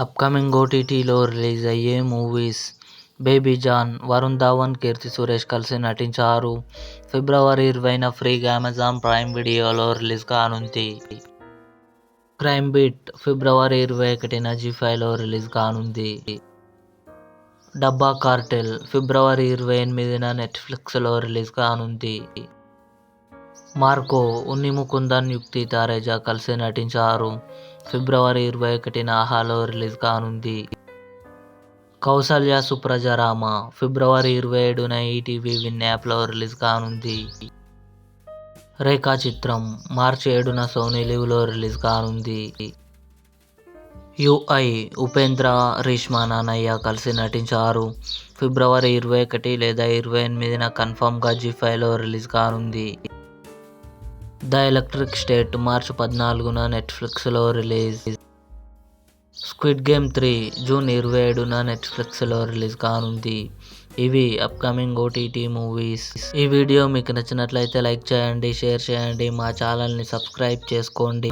Upcoming ఓటీటీలో release అయ్యే movies: Baby John, Varun Dhawan, Keerthy Suresh కలిసి నటించారు. ఫిబ్రవరి 20న ఫ్రీగా అమెజాన్ ప్రైమ్ వీడియోలో రిలీజ్ కానుంది. క్రైమ్ బీట్ ఫిబ్రవరి 21న జీ5లో రిలీజ్ కానుంది. డబ్బా కార్టెల్ ఫిబ్రవరి 28న నెట్ఫ్లిక్స్లో రిలీజ్ కానుంది. మార్కో, ఉన్ని ముకుందన్, యుక్తి తారేజా కలిసి నటించారు. ఫిబ్రవరి 21న ఆహాలో రిలీజ్ కానుంది. కౌసల్య సుప్రజరామ ఫిబ్రవరి 27న ఈటీవీ విన్ యాప్లో రిలీజ్ కానుంది. రేఖా చిత్రం మార్చి 7న సోనీ లివ్లో రిలీజ్ కానుంది. యుఐ ఉపేంద్ర, రేష్మా నానయ్య కలిసి నటించారు. ఫిబ్రవరి 21 లేదా 28న కన్ఫర్మ్గా జీ5లో రిలీజ్ కానుంది. ద ఎలక్ట్రిక్ స్టేట్ మార్చి 14న నెట్ఫ్లిక్స్లో రిలీజ్. స్క్విడ్ గేమ్ 3 జూన్ 27న నెట్ఫ్లిక్స్లో రిలీజ్ కానుంది. ఇవి అప్కమింగ్ ఓటీటీ మూవీస్. ఈ వీడియో మీకు నచ్చినట్లయితే లైక్ చేయండి, షేర్ చేయండి, మా ఛానల్ని సబ్స్క్రైబ్ చేసుకోండి.